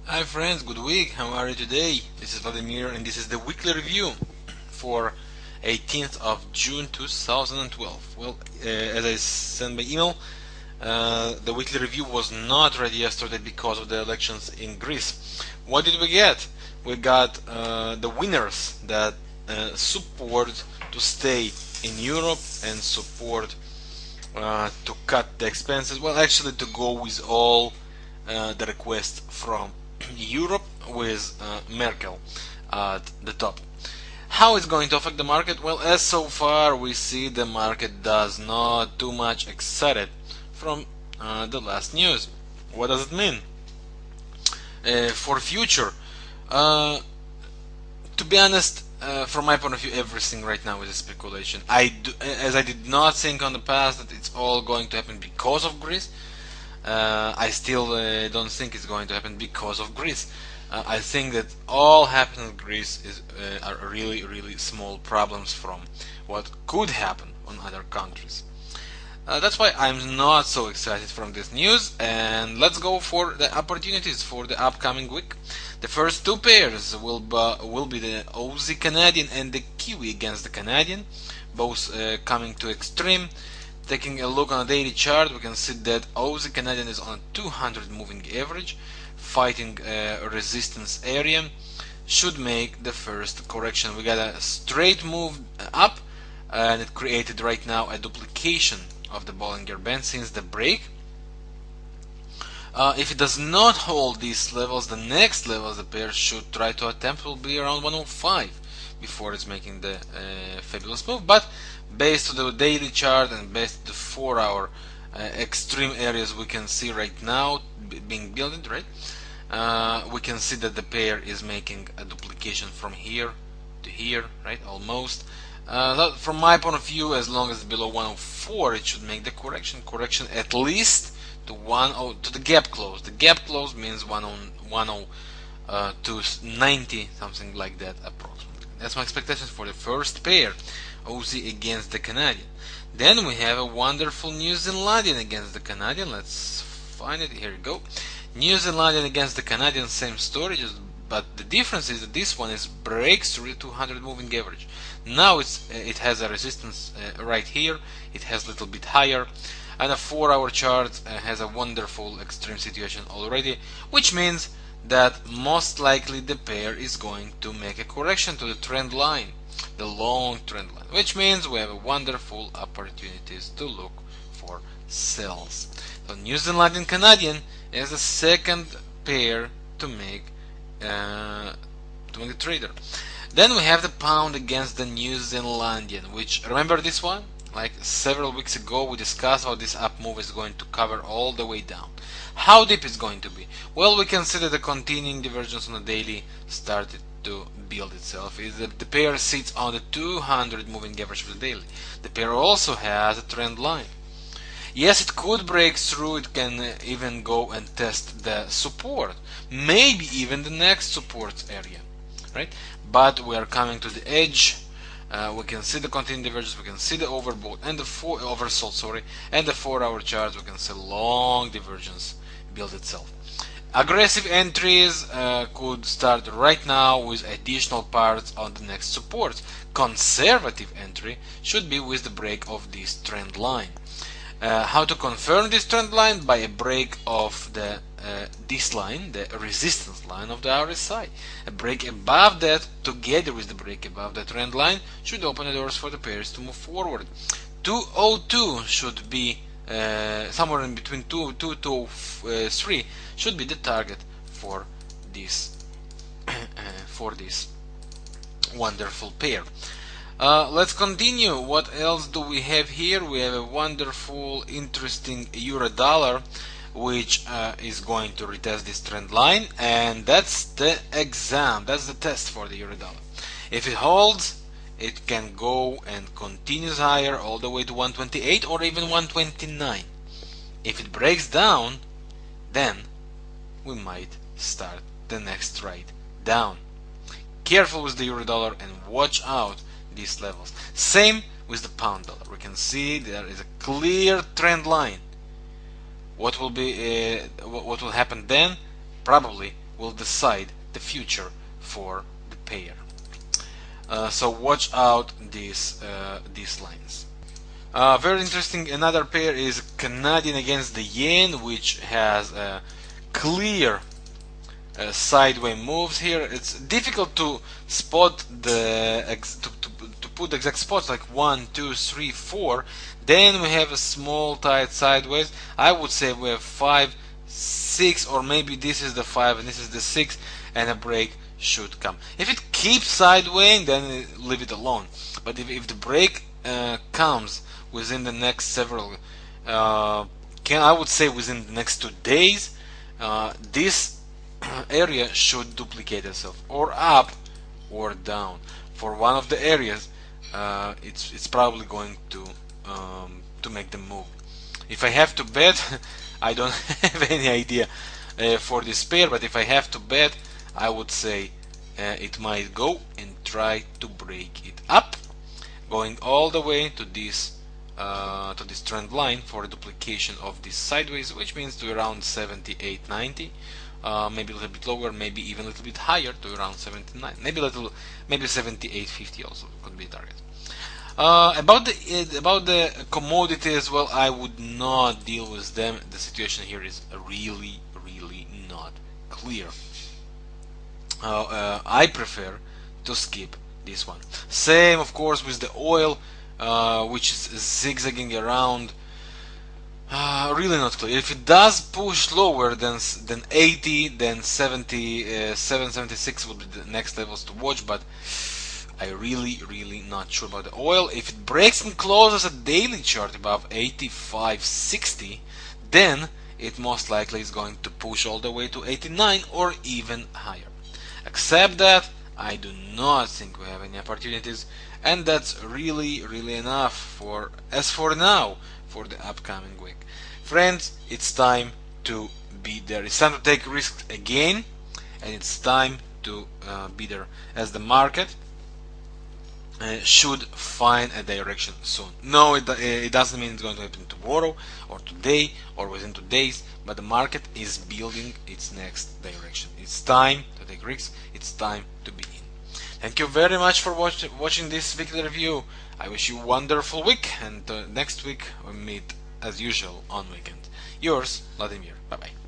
Hi friends, good week. How are you today? This is Vladimir and this is the weekly review for 18th of June 2012. Well, as I sent by email, the weekly review was not ready yesterday because of the elections in Greece. What did we get? We got the winners that support to stay in Europe and support to cut the expenses. Well, actually, to go with all the requests from Europe with Merkel at the top. How it's going to affect the market? Well, as so far we see the market does not too much excited from the last news. What does it mean for future? To be honest, from my point of view, everything right now is a speculation. As I did not think on the past that it's all going to happen because of Greece. I still don't think it's going to happen because of Greece. I think that all happening in Greece are really small problems from what could happen on other countries. That's why I'm not so excited from this news, and let's go for the opportunities for the upcoming week. The first two pairs will be the Aussie Canadian and the Kiwi against the Canadian, both coming to extreme. Taking a look on a daily chart, we can see that Aussie Canadian is on a 200 moving average, fighting a resistance area. Should make the first correction. We got a straight move up, and it created right now a duplication of the Bollinger Band since the break. If it does not hold these levels, the next levels the pair should try to attempt will be around 105 before it's making the fabulous move. But based on the daily chart and based on the 4-hour extreme areas we can see right now being built, right? We can see that the pair is making a duplication from here to here, right? Almost. From my point of view, as long as it's below 104, it should make the correction at least to to the gap close. The gap close means 102.90, something like that approximately. That's my expectations for the first pair, Aussie against the Canadian. Then we have a wonderful New Zealandian against the Canadian. Let's find it. Here we go. New Zealandian against the Canadian, same story, but the difference is that this one is breaks through the 200 moving average. Now it has a resistance right here. It has a little bit higher, and a 4-hour chart has a wonderful extreme situation already, which means that most likely the pair is going to make a correction to the trend line, the long trend line, which means we have a wonderful opportunities to look for sells. So New Zealand and Canadian is the second pair to make a trader. Then we have the pound against the New Zealandian, which, remember this one? Like several weeks ago we discussed how this up move is going to cover all the way down. How deep is going to be? Well, we can see that the continuing divergence on the daily started to build itself. The pair sits on the 200 moving average of the daily. The pair also has a trend line. Yes, it could break through, it can even go and test the support, maybe even the next support area, right? But we are coming to the edge. We can see the continuing divergence, we can see the overbought and the oversold, sorry, and the 4-hour chart. We can see long divergence build itself. Aggressive entries could start right now with additional parts on the next support. Conservative entry should be with the break of this trend line. How to confirm this trend line? By a break of this line, the resistance line of the RSI. A break above that, together with the break above the trend line, should open the doors for the pairs to move forward. 202 should be somewhere in between 203 should be the target for this wonderful pair. Let's continue. What else do we have here? We have a wonderful, interesting euro dollar, which is going to retest this trend line, and that's the exam, that's the test for the euro dollar. If it holds, it can go and continues higher all the way to 128 or even 129. If it breaks down, then we might start the next ride down. Careful with the euro dollar and watch out these levels. Same with the pound dollar. We can see there is a clear trend line. What will happen then? Probably will decide the future for the pair. So watch out these lines. Very interesting. Another pair is Canadian against the yen, which has clear sideways moves here. It's difficult to spot to put the exact spots, like 1, 2, 3, 4. Then we have a small tight sideways. I would say we have 5, 6, or maybe this is the 5 and this is the 6, and a break should come. If it keeps sideways, then leave it alone. But if the break comes within the next several, I would say within the next 2 days, this area should duplicate itself, or up or down. For one of the areas, it's probably going to make them move. If I have to bet, I don't have any idea for this pair, but if I have to bet, I would say it might go and try to break it up, going all the way to this trend line for a duplication of this sideways, which means to around 78, 90. Maybe a little bit lower, maybe even a little bit higher to around 79, maybe 78, 50 also could be a target. About the commodities, well, I would not deal with them. The situation here is really not clear. I prefer to skip this one. Same, of course, with the oil, which is zigzagging around. Really not clear. If it does push lower than 80, then 77, 76 would be the next levels to watch, but I really not sure about the oil. If it breaks and closes a daily chart above 85.60, then it most likely is going to push all the way to 89 or even higher. Except that I do not think we have any opportunities, and that's really enough for now for the upcoming week. Friends, it's time to be there. It's time to take risks again, and it's time to be there as the market should find a direction soon. No, it doesn't mean it's going to happen tomorrow or today or within 2 days, but the market is building its next direction. It's time to take risks. It's time to be in. Thank you very much for watching this weekly review. I wish you a wonderful week, and next week we meet as usual on weekend. Yours, Vladimir. Bye bye.